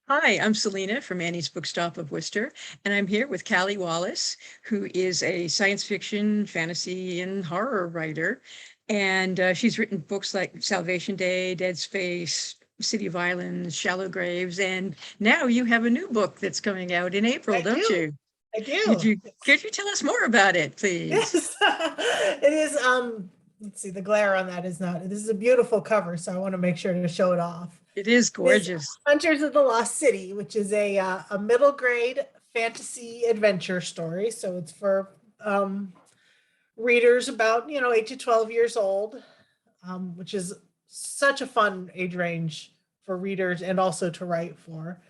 Hi, I'm Selena from Annie's Bookstop of Worcester, and I'm here with Callie Wallace, who is a science fiction, fantasy, and horror writer. And she's written books like Salvation Day, Dead Space, City of Islands, Shallow Graves, and now you have a new book that's coming out in April, I don't do. you? I Could do. you could you tell us more about it, please? Yes. It is let's see, the glare on that is not. This is a beautiful cover, so I want to make sure to show it off. It is It is gorgeous. Hunters of the Lost City, which is a middle grade fantasy adventure story. So it's for readers about 8 to 12 years old, which is such a fun age range for readers and also to write for.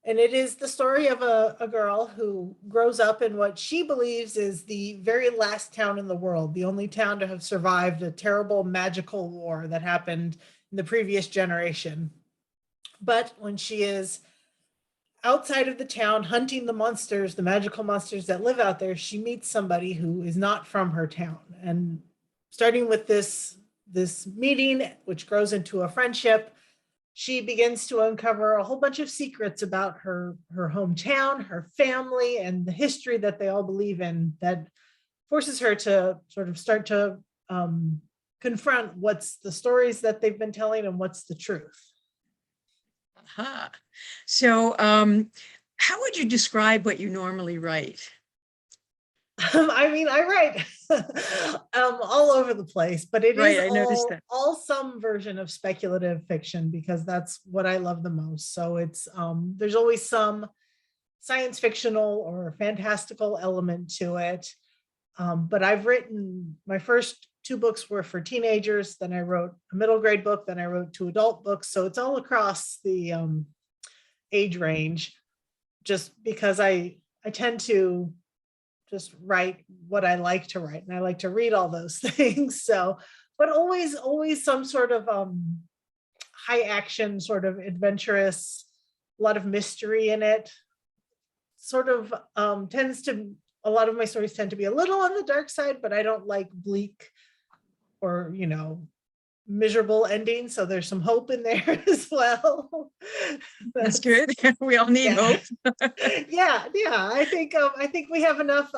And it is the story of a girl who grows up in what she believes is the very last town in the world, the only town to have survived a terrible magical war that happened in the previous generation. But when she is outside of the town hunting the monsters, the magical monsters that live out there, she meets somebody who is not from her town. And starting with this meeting, which grows into a friendship, she begins to uncover a whole bunch of secrets about her hometown, her family, and the history that they all believe in that forces her to sort of start to confront what's the stories that they've been telling and what's the truth. Aha. So, how would you describe what you normally write? I mean, I write all over the place, but it Right, is I noticed that. all some version of speculative fiction because that's what I love the most. So it's there's always some science fictional or fantastical element to it. But I've written my first two books were for teenagers. Then I wrote a middle grade book. Then I wrote two adult books. So it's all across the age range. Just because I tend to just write what I like to write, and I like to read all those things. So, but always some sort of high action, sort of adventurous, a lot of mystery in it. Sort of tends to a lot of my stories tend to be a little on the dark side, but I don't like bleak or miserable endings. So there's some hope in there as well. That's That's good. We all need yeah. hope. Yeah. I think we have enough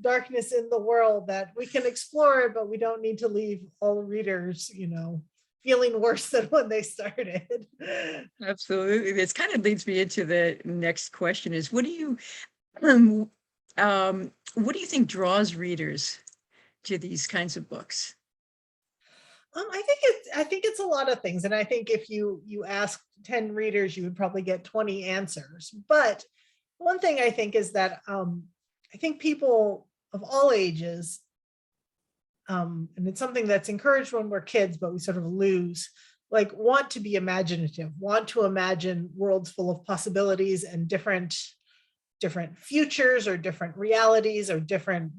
darkness in the world that we can explore it, but we don't need to leave all readers, feeling worse than when they started. Absolutely. This kind of leads me into the next question is um, what do you think draws readers to these kinds of books? I think it's a lot of things, and I think if you ask 10 readers, you would probably get 20 answers. But one thing I think is that I think people of all ages, and it's something that's encouraged when we're kids, but we sort of lose, like want to be imaginative, want to imagine worlds full of possibilities and different futures or different realities or different,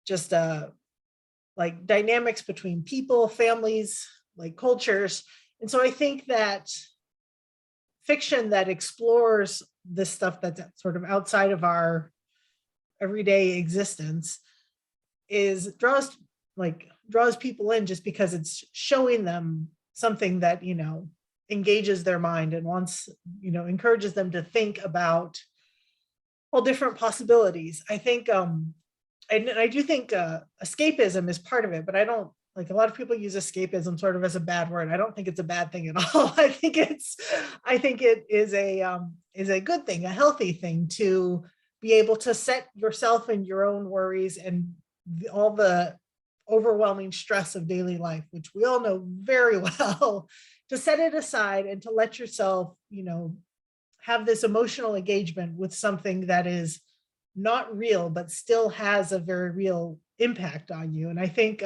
just like dynamics between people, families, like cultures. And so I think that fiction that explores this stuff that's sort of outside of our everyday existence is draws people in just because it's showing them something that engages their mind and wants encourages them to think about all different possibilities. I think I do think escapism is part of it, but I don't like a lot of people use escapism sort of as a bad word. I don't think it's a bad thing at all. I think it is a good thing, a healthy thing to be able to set yourself and your own worries and all the overwhelming stress of daily life, which we all know very well, to set it aside and to let yourself, have this emotional engagement with something that is not real, but still has a very real impact on you. And I think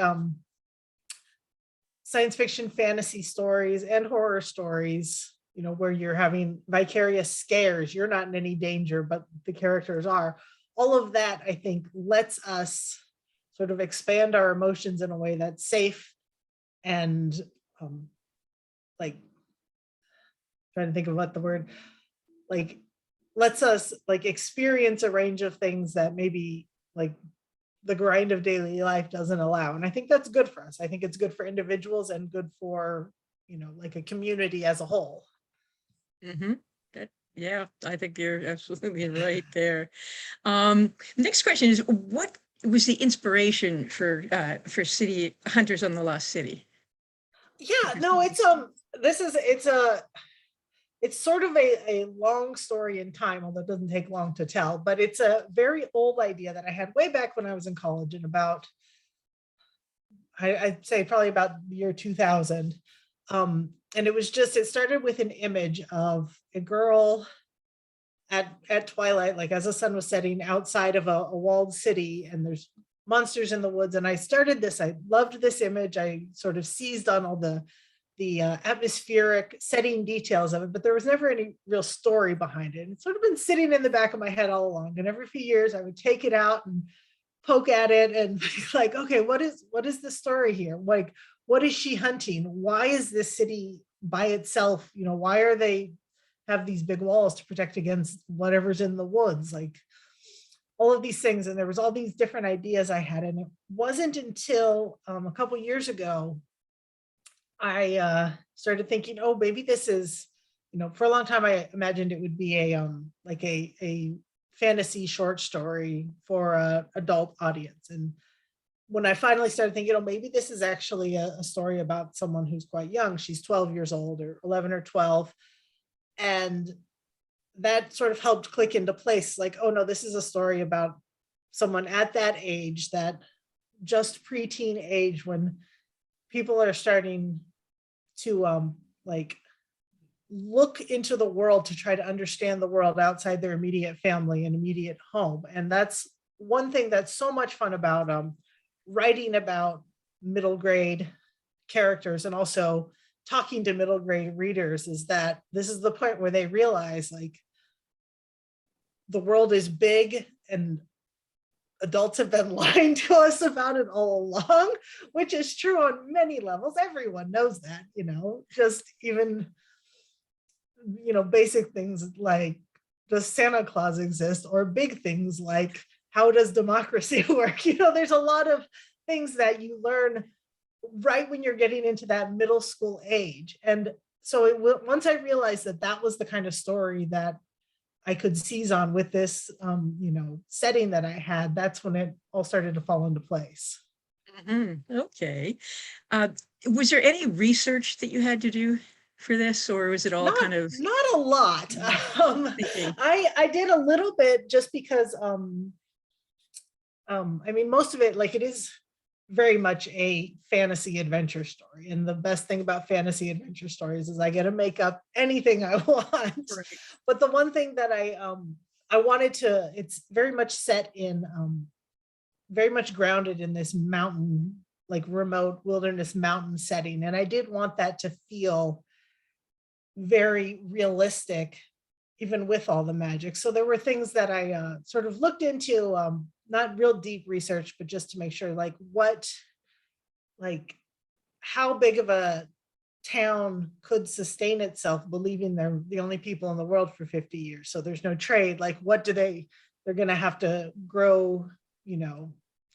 science fiction, fantasy stories, and horror stories, where you're having vicarious scares, you're not in any danger, but the characters are. All of that, I think, lets us sort of expand our emotions in a way that's safe and like trying to think of what the word like lets us like experience a range of things that maybe like the grind of daily life doesn't allow. And I think that's good for us. I think it's good for individuals and good for like a community as a whole. Mm-hmm. Yeah, I think you're absolutely right there. Next question is, what was the inspiration for City Hunters on the Lost City? Yeah, no, this is it's sort of a long story in time, although it doesn't take long to tell, but it's a very old idea that I had way back when I was in college in about, I'd say probably about the year 2000. And it started with an image of a girl at twilight, like as the sun was setting outside of a walled city, and there's monsters in the woods. And I loved this image. I sort of seized on all the atmospheric setting details of it, but there was never any real story behind it. It's sort of been sitting in the back of my head all along. And every few years I would take it out and poke at it and like, okay, what is the story here? Like, what is she hunting? Why is this city by itself? Why are they have these big walls to protect against whatever's in the woods? Like all of these things. And there was all these different ideas I had. And it wasn't until a couple years ago, I started thinking, oh, maybe this is, for a long time, I imagined it would be a fantasy short story for a adult audience. And when I finally started thinking, oh, maybe this is actually a story about someone who's quite young. She's 12 years old or 11 or 12. And that sort of helped click into place. Like, oh no, this is a story about someone at that age, that just preteen age, when people are starting to like look into the world to try to understand the world outside their immediate family and immediate home. And that's one thing that's so much fun about writing about middle grade characters, and also talking to middle grade readers, is that this is the point where they realize like the world is big and adults have been lying to us about it all along, which is true on many levels. Everyone knows that, just even, basic things like, does Santa Claus exist? Or big things like, how does democracy work? There's a lot of things that you learn right when you're getting into that middle school age. And so once I realized that that was the kind of story that I could seize on with this, setting that I had, that's when it all started to fall into place. Okay. Was there any research that you had to do for this, or was it all kind of not a lot? thinking? I did a little bit just because I mean, most of it, like, it is very much a fantasy adventure story. And the best thing about fantasy adventure stories is I get to make up anything I want. Right. But the one thing that I wanted to, it's very much set in, very much grounded in this mountain, like remote wilderness mountain setting. And I did want that to feel very realistic, even with all the magic. So there were things that I sort of looked into, not real deep research, but just to make sure, like, how big of a town could sustain itself believing they're the only people in the world for 50 years. So there's no trade. Like, they're going to have to grow,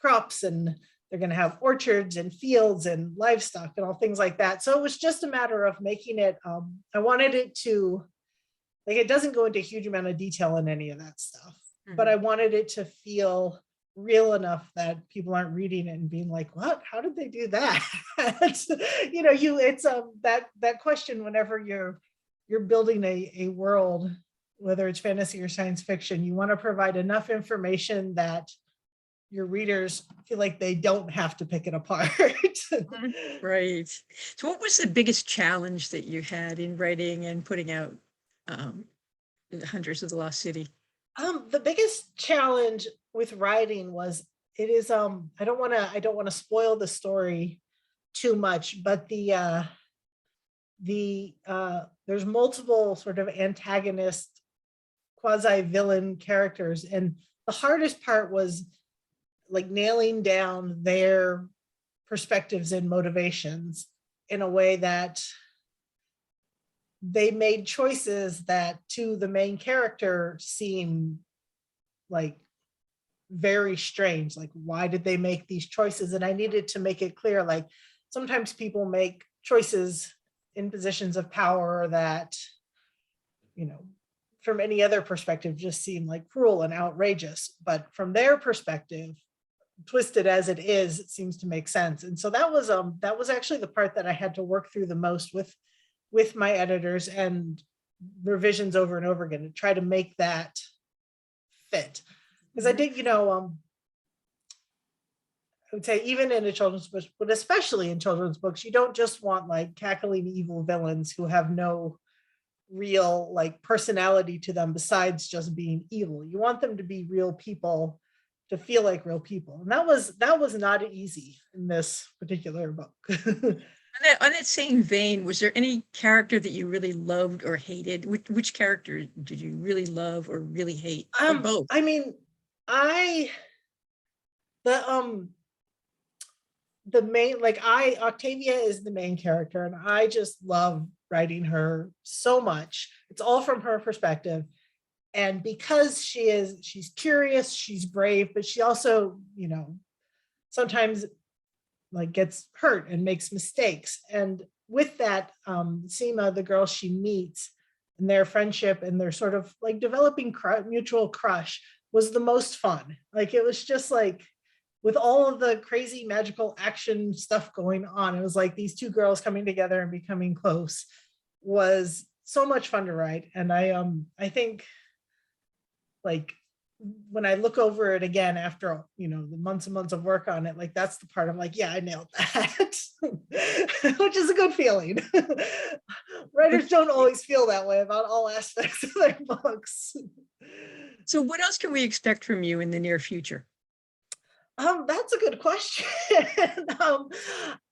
crops, and they're going to have orchards and fields and livestock and all things like that. So it was just a matter of making it, I wanted it to, like, it doesn't go into a huge amount of detail in any of that stuff, but I wanted it to feel real enough that people aren't reading it and being like, what, how did they do that? It's that question whenever you're building a world, whether it's fantasy or science fiction, you want to provide enough information that your readers feel like they don't have to pick it apart. Right. So what was the biggest challenge that you had in writing and putting out Hunters of the Lost City? The biggest challenge with writing was, it is I don't want to spoil the story too much, but there's multiple sort of antagonist, quasi villain characters, and the hardest part was like nailing down their perspectives and motivations in a way that they made choices that to the main character seem like very strange. Like, why did they make these choices? And I needed to make it clear, like, sometimes people make choices in positions of power that you know, from any other perspective, just seem like cruel and outrageous. But from their perspective, twisted as it is, it seems to make sense. And so that was actually the part that I had to work through the most with my editors and revisions over and over again to try to make that fit. Because I did, I would say even in a children's book, but especially in children's books, you don't just want like cackling evil villains who have no real like personality to them besides just being evil. You want them to be real people, to feel like real people. And that was not easy in this particular book. On that same vein, was there any character that you really loved or hated? Which character did you really love or really hate? Or both? I mean, the main, like Octavia is the main character, and I just love writing her so much. It's all from her perspective. And because she's curious, she's brave, but she also, sometimes like gets hurt and makes mistakes. And with that, Seema, the girl she meets, and their friendship and their sort of like developing mutual crush was the most fun. Like it was just like, with all of the crazy magical action stuff going on, it was like these two girls coming together and becoming close was so much fun to write. And I think like when I look over it again after the months and months of work on it, like that's the part I'm like, yeah, I nailed that, which is a good feeling. Writers don't always feel that way about all aspects of their books. So what else can we expect from you in the near future? That's a good question.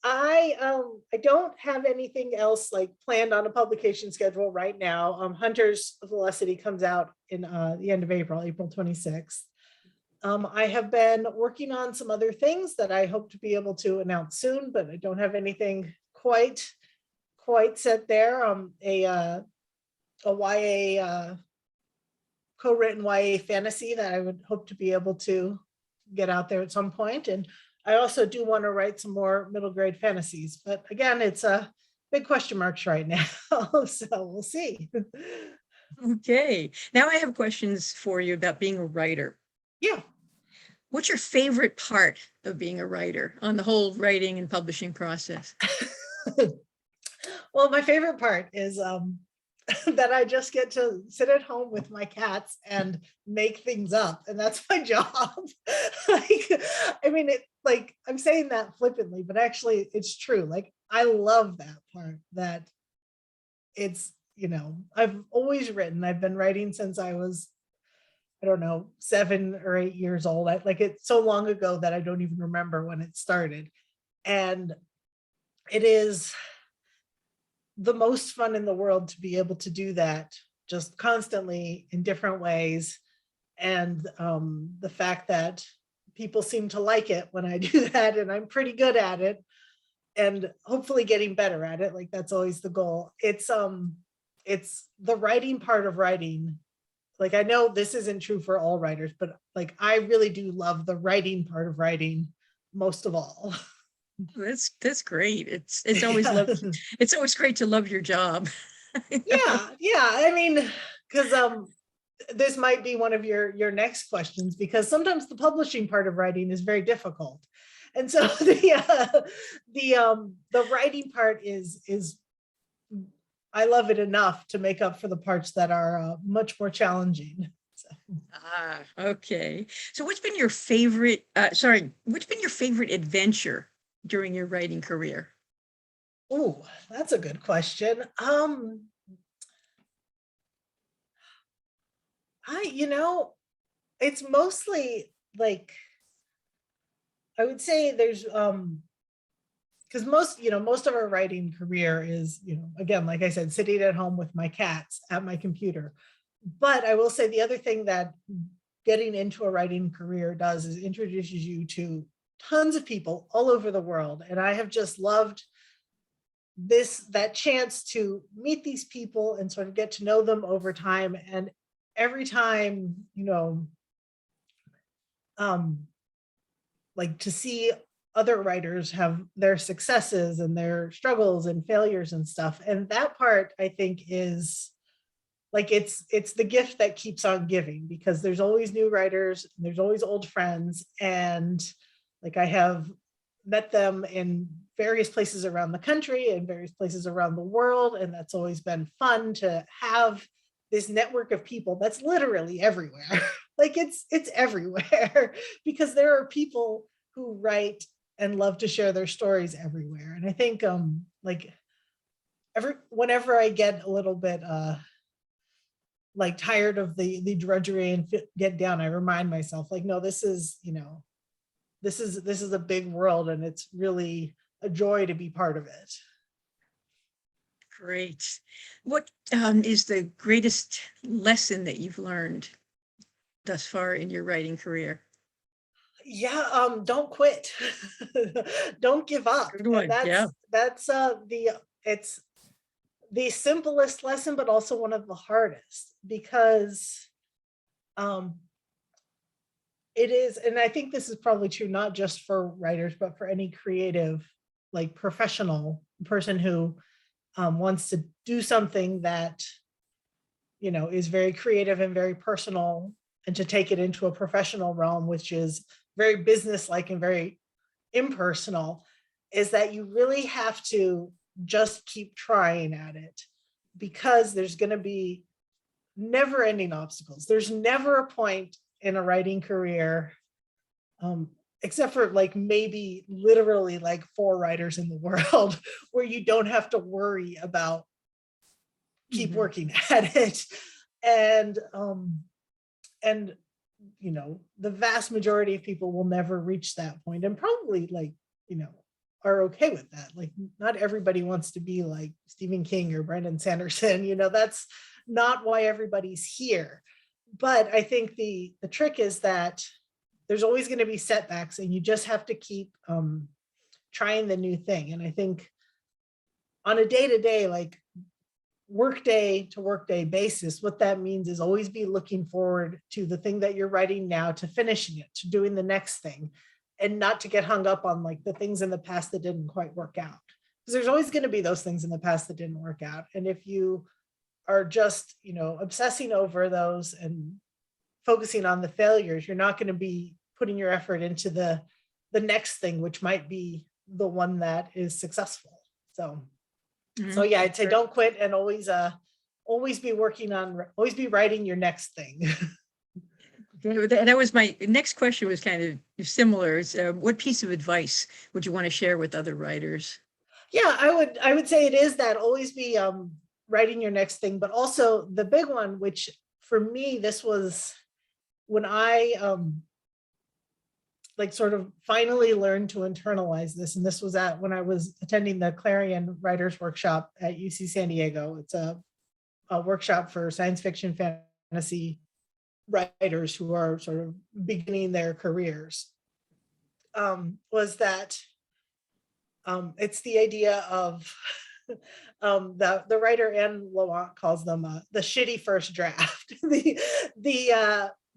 I don't have anything else like planned on a publication schedule right now. Hunter's Velocity comes out in the end of April 26th. I have been working on some other things that I hope to be able to announce soon, but I don't have anything quite set there. A YA co-written YA fantasy that I would hope to be able to get out there at some point. And I also do want to write some more middle grade fantasies, but again, it's a big question marks right now. So we'll see. Okay. Now I have questions for you about being a writer. Yeah. What's your favorite part of being a writer on the whole writing and publishing process? Well, my favorite part is that I just get to sit at home with my cats and make things up. And that's my job. I'm saying that flippantly, but actually it's true. Like, I love that part that it's, I've always written. I've been writing since I was, I don't know, 7 or 8 years old. It's so long ago that I don't even remember when it started. And it is the most fun in the world to be able to do that just constantly in different ways. And the fact that people seem to like it when I do that, and I'm pretty good at it, and hopefully getting better at it. Like that's always the goal. It's the writing part of writing. Like I know this isn't true for all writers, but like I really do love the writing part of writing most of all. That's great. It's always it's always great to love your job. Yeah. I mean, because this might be one of your next questions, because sometimes the publishing part of writing is very difficult, and so the writing part is I love it enough to make up for the parts that are much more challenging. So. Okay. So what's been your favorite adventure during your writing career? Oh, that's a good question. It's mostly like, I would say there's because most of our writing career is, again, like I said, sitting at home with my cats at my computer. But I will say the other thing that getting into a writing career does is introduces you to tons of people all over the world. And I have just loved that chance to meet these people and sort of get to know them over time. And every time, like to see other writers have their successes and their struggles and failures and stuff. And that part I think is like it's the gift that keeps on giving, because there's always new writers, and there's always old friends, and like I have met them in various places around the country and various places around the world, and that's always been fun to have this network of people that's literally everywhere. Like it's everywhere because there are people who write and love to share their stories everywhere. And I think like whenever I get a little bit like tired of the drudgery and get down, I remind myself like, no, this is, you know, this is a big world, and it's really a joy to be part of it. Great. What is the greatest lesson that you've learned thus far in your writing career? Yeah, don't quit. Don't give up. Good And one. Yeah. that's it's the simplest lesson, but also one of the hardest, because um it is, and I think this is probably true not just for writers, but for any creative, like professional person who wants to do something that, you know, is very creative and very personal, and to take it into a professional realm, which is very businesslike and very impersonal, is that you really have to just keep trying at it, because there's going to be never ending obstacles. There's never a point in a writing career, except for like maybe literally like 4 writers in the world, where you don't have to worry about keep Mhm. working at it. And and you know, the vast majority of people will never reach that point, and probably like, you know, are okay with that. Like not everybody wants to be like Stephen King or Brandon Sanderson, you know, that's not why everybody's here. But I think the trick is that there's always going to be setbacks, and you just have to keep trying the new thing. And I think on a day-to-day, like workday to workday basis, what that means is always be looking forward to the thing that you're writing now, to finishing it, to doing the next thing, and not to get hung up on like the things in the past that didn't quite work out. Because there's always going to be those things in the past that didn't work out. And if you are just, you know, obsessing over those and focusing on the failures, you're not going to be putting your effort into the next thing, which might be the one that is successful. So Mhm. yeah, I'd say Great. don't quit, and always be working on, always be writing your next thing. Okay, that was my next question, was kind of similar. Is, what piece of advice would you want to share with other writers? Yeah, I would say it is that, always be writing your next thing, but also the big one, which for me, this was when I like sort of finally learned to internalize this. And this was when I was attending the Clarion Writers Workshop at UC San Diego. It's a workshop for science fiction, fantasy writers who are sort of beginning their careers. Was that it's the idea of the writer Anne Lawant calls them the shitty first draft.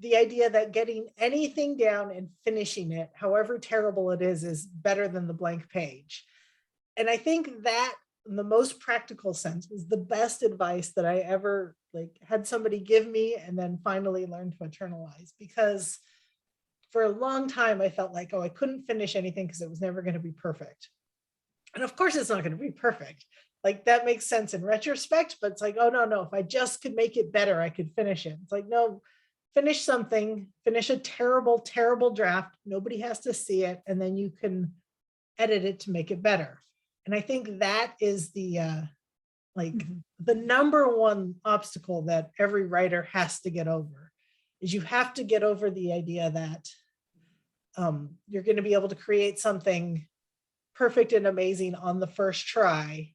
The idea that getting anything down and finishing it, however terrible it is better than the blank page. And I think that in the most practical sense was the best advice that I ever like had somebody give me, and then finally learned to internalize. Because for a long time I felt like, oh, I couldn't finish anything because it was never going to be perfect. And of course it's not going to be perfect. Like that makes sense in retrospect, but it's like, oh no, if I just could make it better, I could finish it. It's like, no, finish something, finish a terrible draft. Nobody has to see it. And then you can edit it to make it better. And I think that is like Mhm. the number one obstacle that every writer has to get over, is you have to get over the idea that you're going to be able to create something perfect and amazing on the first try,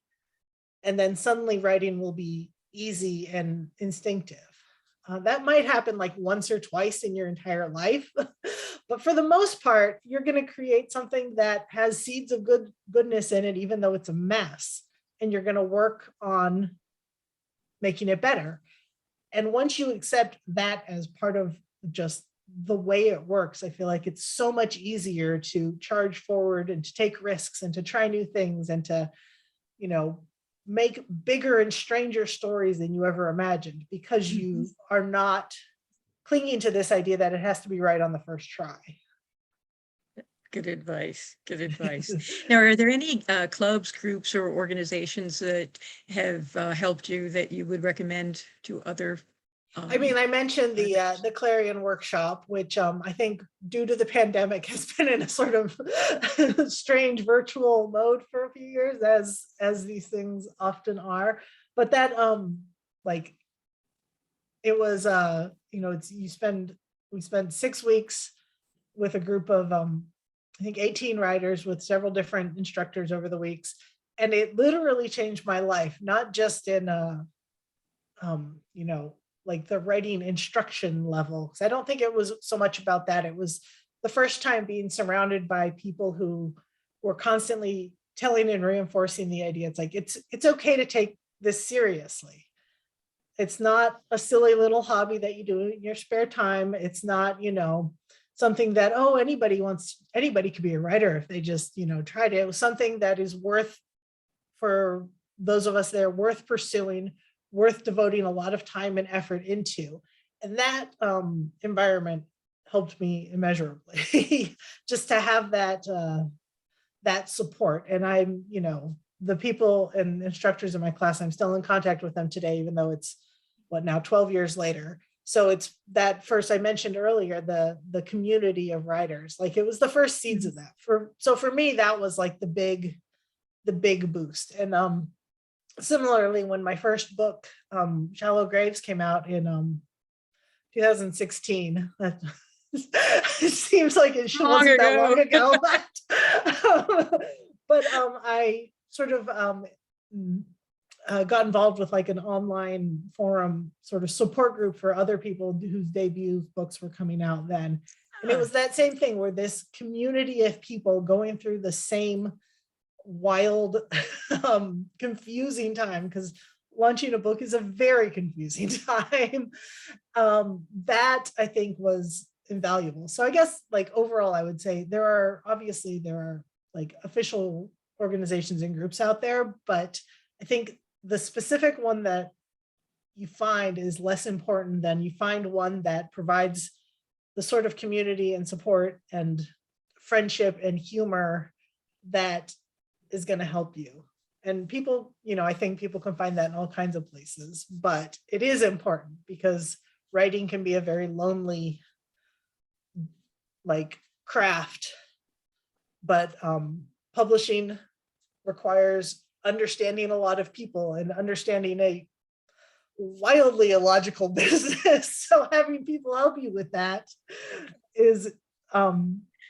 and then suddenly writing will be easy and instinctive. That might happen like once or twice in your entire life, but for the most part, you're going to create something that has seeds of goodness in it, even though it's a mess, and you're going to work on making it better. And once you accept that as part of just the way it works, I feel like it's so much easier to charge forward and to take risks and to try new things and to, you know, make bigger and stranger stories than you ever imagined, because you are not clinging to this idea that it has to be right on the first try. Good advice. Good advice. Now, are there any clubs, groups, or organizations that have helped you that you would recommend to other? I mean, I mentioned the Clarion Workshop, which I think due to the pandemic has been in a sort of strange virtual mode for a few years, as these things often are. But that like it was it's we spent 6 weeks with a group of I think 18 writers with several different instructors over the weeks, and it literally changed my life, not just in like the writing instruction level, because I don't think it was so much about that. It was the first time being surrounded by people who were constantly telling and reinforcing the idea. It's like it's okay to take this seriously. It's not a silly little hobby that you do in your spare time. It's not, something that, oh, anybody could be a writer if they just, tried it. It was something that is worth, for those of us that are worth pursuing, worth devoting a lot of time and effort into. And that environment helped me immeasurably, just to have that support. And I'm, the people and instructors in my class, I'm still in contact with them today, even though it's 12 years later. So it's that first I mentioned earlier, the community of writers, like it was the first seeds of that. So for me, that was like the big boost. And similarly, when my first book, Shallow Graves, came out in 2016, that it seems like it wasn't that long ago, but I sort of got involved with like an online forum sort of support group for other people whose debut books were coming out then. And it was that same thing, where this community of people going through the same wild, confusing time, because launching a book is a very confusing time. That I think was invaluable. So I guess like overall, I would say there are like official organizations and groups out there, but I think the specific one that you find is less important than you find one that provides the sort of community and support and friendship and humor that is going to help you. And people, I think people can find that in all kinds of places, but it is important because writing can be a very lonely like craft, but publishing requires understanding a lot of people and understanding a wildly illogical business. So having people help you with that is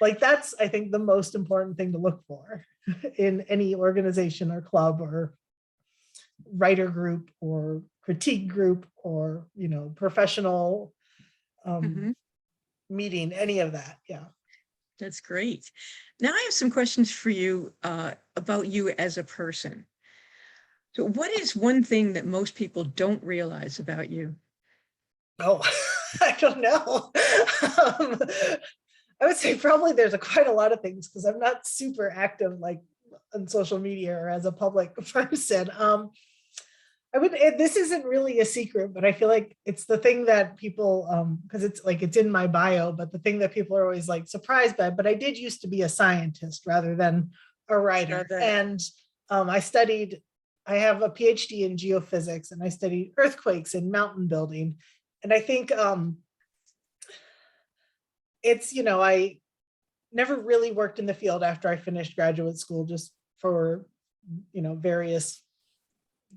like, that's, I think, the most important thing to look for in any organization or club or writer group or critique group or, professional meeting, any of that. Yeah. That's great. Now I have some questions for you about you as a person. So what is one thing that most people don't realize about you? Oh, I don't know. I would say probably there's quite a lot of things, because I'm not super active like on social media or as a public person. This isn't really a secret, but I feel like it's the thing that people, because it's in my bio, but the thing that people are always like surprised by. But I did used to be a scientist rather than a writer. And I have a PhD in geophysics, and I studied earthquakes and mountain building. And I think I never really worked in the field after I finished graduate school, just for, various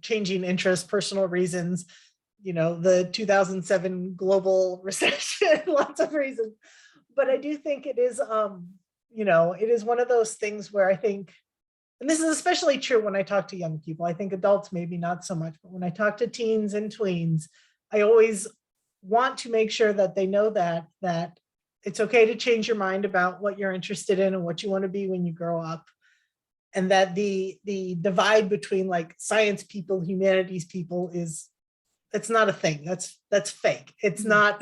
changing interests, personal reasons, the 2007 global recession, lots of reasons. But I do think it is, it is one of those things where I think, and this is especially true when I talk to young people, I think adults maybe not so much, but when I talk to teens and tweens, I always want to make sure that they know that it's okay to change your mind about what you're interested in and what you want to be when you grow up. And that the divide between like science people, humanities people it's not a thing. That's fake. It's not,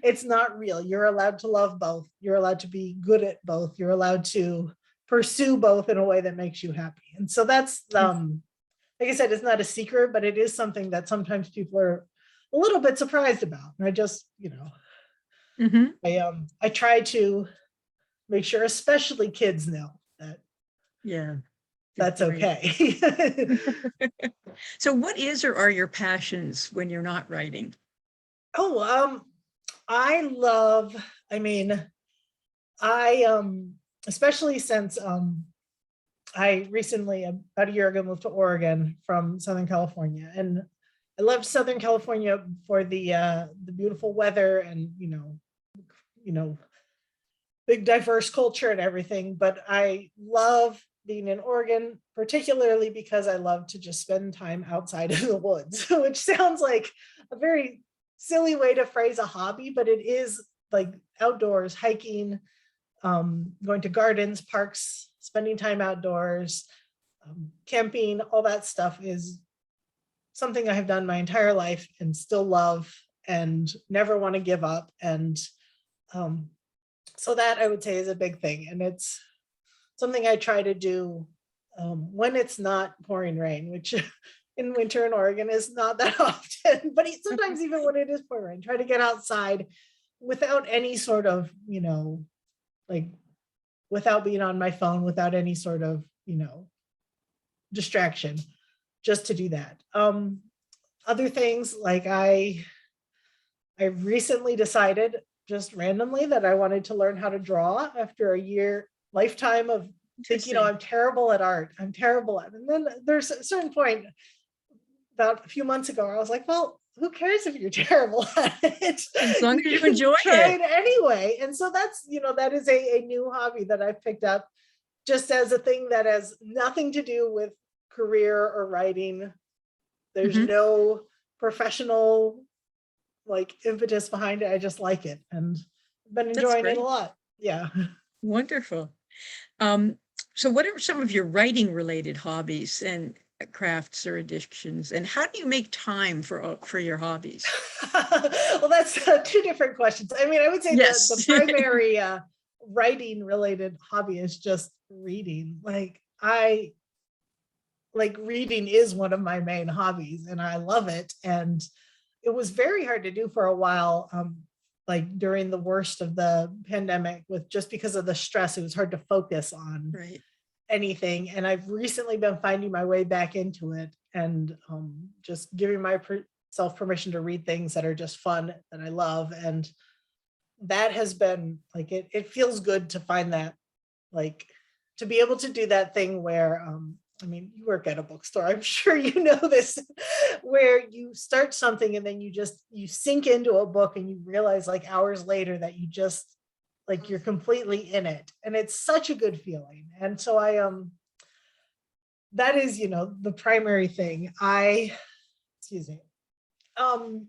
it's not real. You're allowed to love both. You're allowed to be good at both. You're allowed to pursue both in a way that makes you happy. And so that's like I said, it's not a secret, but it is something that sometimes people are a little bit surprised about. And I just, Mhm. I try to make sure, especially kids, know that Yeah. that's Great. okay. So what is or are your passions when you're not writing? Oh, I love, I mean, I especially since I recently, about a year ago, moved to Oregon from Southern California, and I loved Southern California for the beautiful weather and you know big diverse culture and everything. But I love being in Oregon, particularly because I love to just spend time outside in the woods, which sounds like a very silly way to phrase a hobby, but it is like outdoors, hiking, going to gardens, parks, spending time outdoors, camping, all that stuff is something I have done my entire life and still love and never want to give up. And um, so that I would say is a big thing. And it's something I try to do when it's not pouring rain, which in winter in Oregon is not that often, but sometimes even when it is pouring rain, try to get outside without any sort of, like without being on my phone, without any sort of, distraction, just to do that. Other things like I recently decided just randomly that I wanted to learn how to draw after a lifetime of thinking, Interesting. I'm terrible at art. I'm terrible at it. And then there's a certain point about a few months ago, I was like, well, who cares if you're terrible at it? As long as You you can enjoy try it. it anyway. And so that's, that is a new hobby that I've picked up just as a thing that has nothing to do with career or writing. There's Mhm. no professional like impetus behind it. I just like it and I've been That's enjoying it a great. lot. Yeah. Wonderful. Um, so what are some of your writing related hobbies and crafts or addictions? And how do you make time for your hobbies? Well, that's two different questions. I mean, I would say the Yes. primary writing related hobby is just reading. Like reading is one of my main hobbies and I love it. And it was very hard to do for a while. Like during the worst of the pandemic, with just because of the stress, it was hard to focus on Right. anything. And I've recently been finding my way back into it and just giving myself permission to read things that are just fun that I love. And that has been like, it feels good to find that, like to be able to do that thing where, I mean, you work at a bookstore, I'm sure you know this, where you start something and then you sink into a book and you realize like hours later that you just like you're completely in it. And it's such a good feeling. And so that is, the primary thing. Excuse me. Um,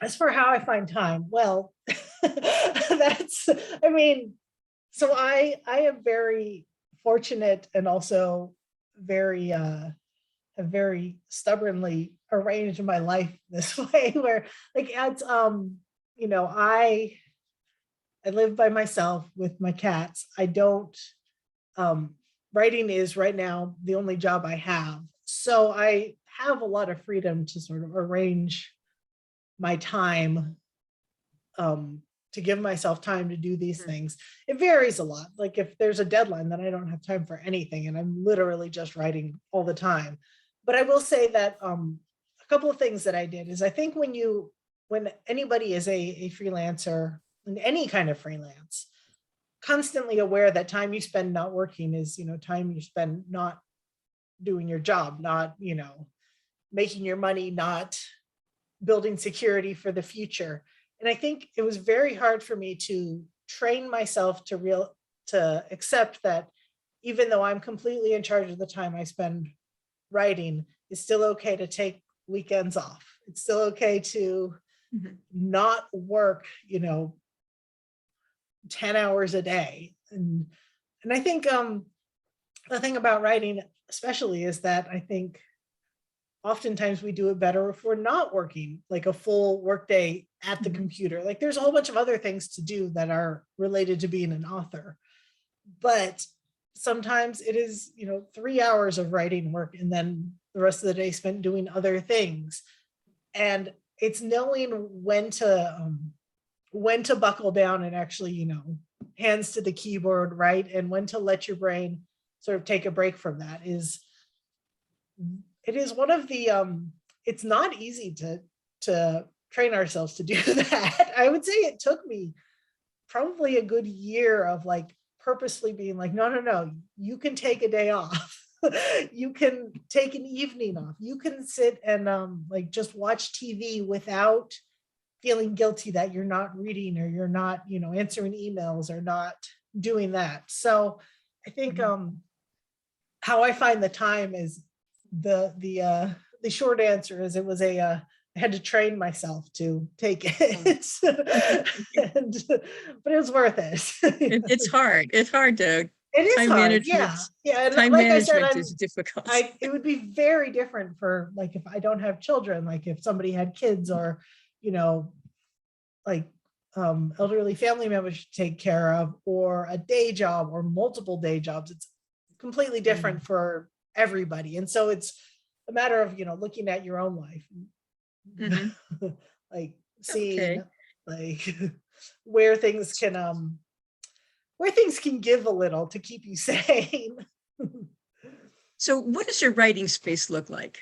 as for how I find time, well, that's, I mean, so I am very fortunate and also very have very stubbornly arranged my life this way where like at you know I live by myself with my cats. I don't um writing is right now the only job I have. So I have a lot of freedom to sort of arrange my time to give myself time to do these Mhm. things. It varies a lot. Like if there's a deadline, then I don't have time for anything and I'm literally just writing all the time. But I will say that a couple of things that I did is I think when anybody is a freelancer in any kind of freelance, constantly aware that time you spend not working is, time you spend not doing your job, not, making your money, not building security for the future. And I think it was very hard for me to train myself to accept that even though I'm completely in charge of the time I spend writing, it's still okay to take weekends off. It's still okay to Mhm. not work, 10 hours a day. And I think the thing about writing especially is that I think oftentimes we do it better if we're not working like a full workday at the Mhm. computer. Like there's a whole bunch of other things to do that are related to being an author. But sometimes it is, 3 hours of writing work and then the rest of the day spent doing other things. And it's knowing when to buckle down and actually, hands to the keyboard, right? And when to let your brain sort of take a break from that it is one of the it's not easy to train ourselves to do that. I would say it took me probably a good year of like purposely being like, no, no, no, you can take a day off. You can take an evening off. You can sit and like just watch TV without feeling guilty that you're not reading or you're not, answering emails or not doing that. So I think how I find the time is the short answer is it was I had to train myself to take it. But it was worth it. It's hard. It's hard to It is time hard. management. Yeah. And Time like I said, management is difficult. it would be very different for like if I don't have children, like if somebody had kids or, like elderly family members to take care of, or a day job or multiple day jobs. It's completely different for everybody. And so it's a matter of, looking at your own life, Mhm. like seeing Okay. like where things can give a little to keep you sane. So what does your writing space look like?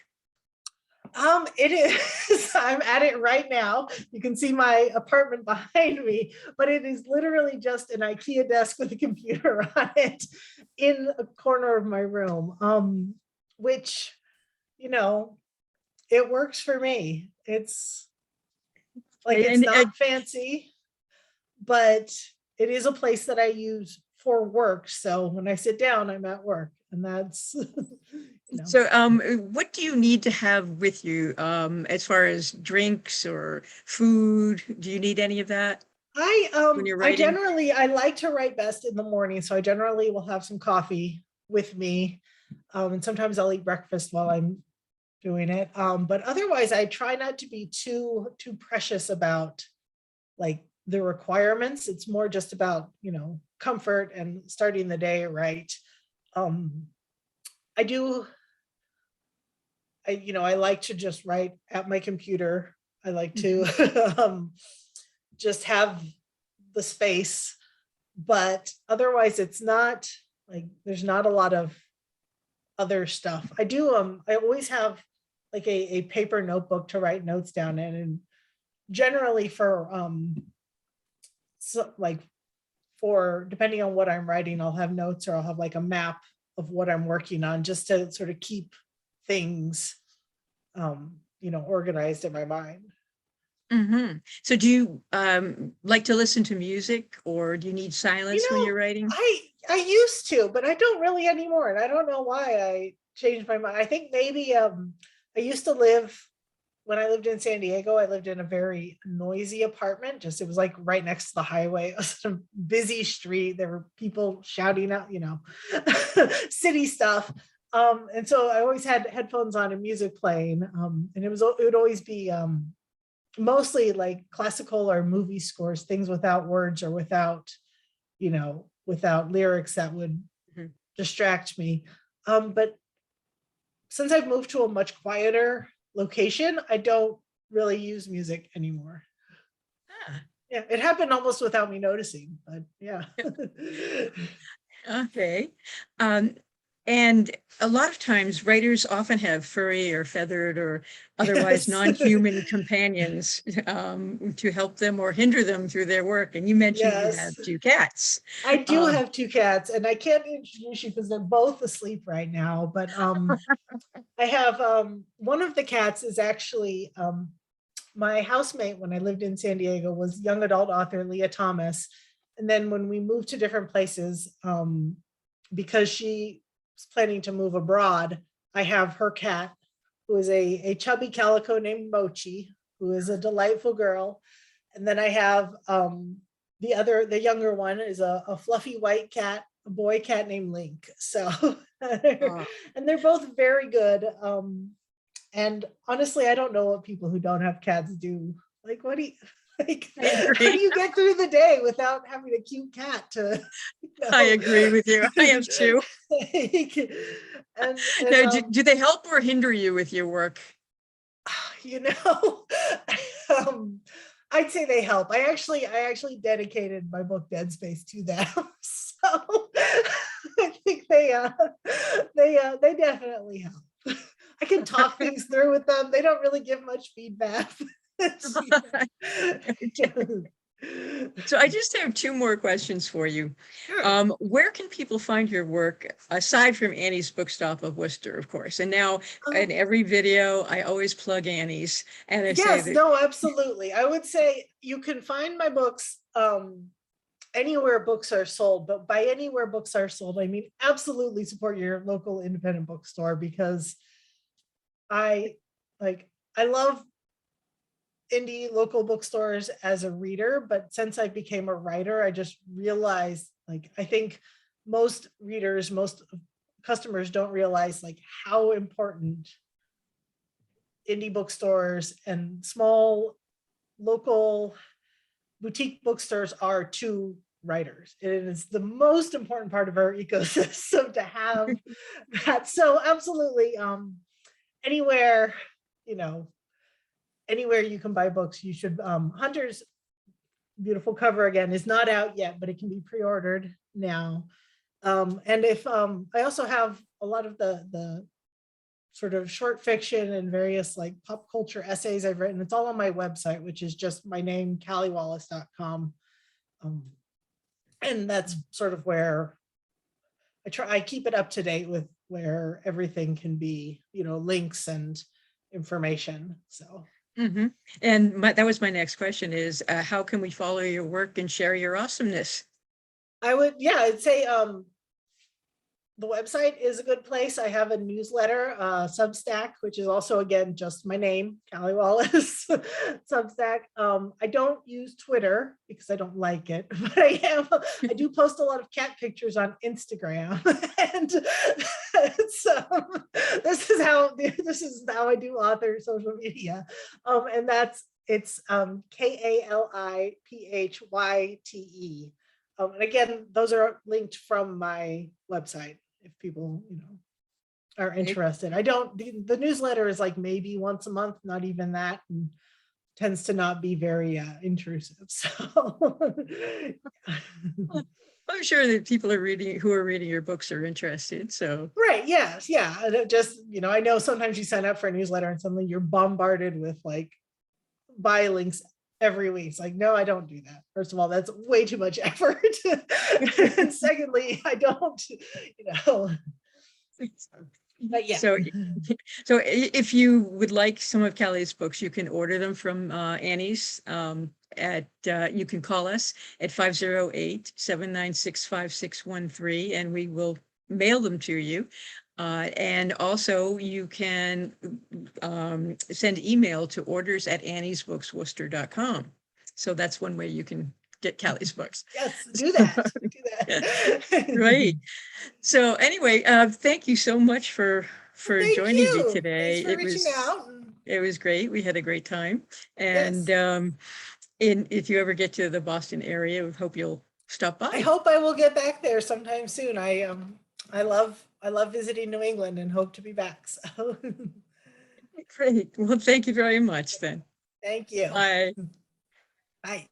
It is, I'm at it right now. You can see my apartment behind me, but it is literally just an IKEA desk with a computer on it in a corner of my room. Which, it works for me. It's like, it's And not fancy, but it is a place that I use for work. So when I sit down, I'm at work, and that's, so what do you need to have with you as far as drinks or food? Do you need any of that when you're writing? I like to write best in the morning, so I generally will have some coffee with me, and sometimes I'll eat breakfast while I'm doing it. But otherwise, I try not to be too precious about like the requirements. It's more just about comfort and starting the day right. Um, I do. I like to just write at my computer. I like to just have the space, but otherwise it's not like there's not a lot of other stuff. I always have like a paper notebook to write notes down in, and generally for so like for depending on what I'm writing, I'll have notes or I'll have like a map of what I'm working on just to sort of keep things organized in my mind. So do you like to listen to music, or do you need silence when you're writing? I used to, but I don't really anymore. And I don't know why I changed my mind. I think maybe I used to live when I lived in San Diego, I lived in a very noisy apartment. Just it was like right next to the highway. It was a busy street. There were people shouting out, city stuff. And so I always had headphones on and music playing. And it would always be mostly like classical or movie scores, things without words or without lyrics that would distract me. But since I've moved to a much quieter location, I don't really use music anymore. Yeah, it happened almost without me noticing, but yeah. Okay. And a lot of times writers often have furry or feathered or otherwise Yes. non-human companions to help them or hinder them through their work. And you mentioned you have Yes. 2 cats. I do have 2 cats, and I can't introduce you because they're both asleep right now. But I have one of the cats is actually my housemate when I lived in San Diego was young adult author Leah Thomas. And then when we moved to different places, because she was planning to move abroad, I have her cat, who is a chubby calico named Mochi, who is a delightful girl. And then I have the younger one is a fluffy white cat, a boy cat named Link. So, and they're both very good. And honestly, I don't know what people who don't have cats do. Like, what do you? Like, I how do agree. you get through the day without having a cute cat to, I agree with you. I have two. like, and Now, do they help or hinder you with your work? you know, um, I'd say they help. I actually dedicated my book Dead Space to them. So I think they definitely help. I can talk things through with them. They don't really give much feedback. So I just have two more questions for you. Sure. Where can people find your work aside from Annie's Bookstop of Worcester, of course? And now in Um, every video, I always plug Annie's and I say yes, that. no, absolutely. I would say you can find my books anywhere books are sold, but by anywhere books are sold, I mean absolutely support your local independent bookstore, because I like I love indie local bookstores as a reader, but since I became a writer, I just realized, like, I think most readers, most customers don't realize like how important indie bookstores and small local boutique bookstores are to writers. It is the most important part of our ecosystem to have that. So absolutely, anywhere, you know, anywhere you can buy books, you should. Hunter's beautiful cover again is not out yet, but it can be pre-ordered now. And if I also have a lot of the sort of short fiction and various like pop culture essays I've written. It's all on my website, which is just my name, calliewallace.com. Um, and that's sort of where I keep it up to date with where everything can be, links and information. So. Mhm. And that was my next question is, how can we follow your work and share your awesomeness? I'd say the website is a good place. I have a newsletter, Substack, which is also, again, just my name, Callie Wallace, Substack. I don't use Twitter because I don't like it, but I do post a lot of cat pictures on Instagram. And this is how I do author social media. And it's KALIPHYTE. And again, those are linked from my website if people, are interested. I don't, the newsletter is like maybe once a month, not even that, and tends to not be very intrusive. So I'm sure that people who are reading your books are interested. So right, yes, yeah. And it just, I know sometimes you sign up for a newsletter and suddenly you're bombarded with like buy links every week. It's like, no, I don't do that. First of all, that's way too much effort. And secondly, I don't, but yeah. So, so if you would like some of Callie's books, you can order them from Annie's. You can call us at 508-796-5613 and we will mail them to you. And also you can send email to orders@anniesbooksworcester.com. So that's one way you can get Callie's books. Yes, do that. Do that. Right. So anyway, thank you so much for Thank joining me you. Thanks today. for reaching out. It was great. We had a great time. And Yes. if you ever get to the Boston area, we hope you'll stop I by. hope I will get back there sometime soon. I love visiting New England and hope to be back. So Great. Well, thank you very much then. thank you. Bye. Bye.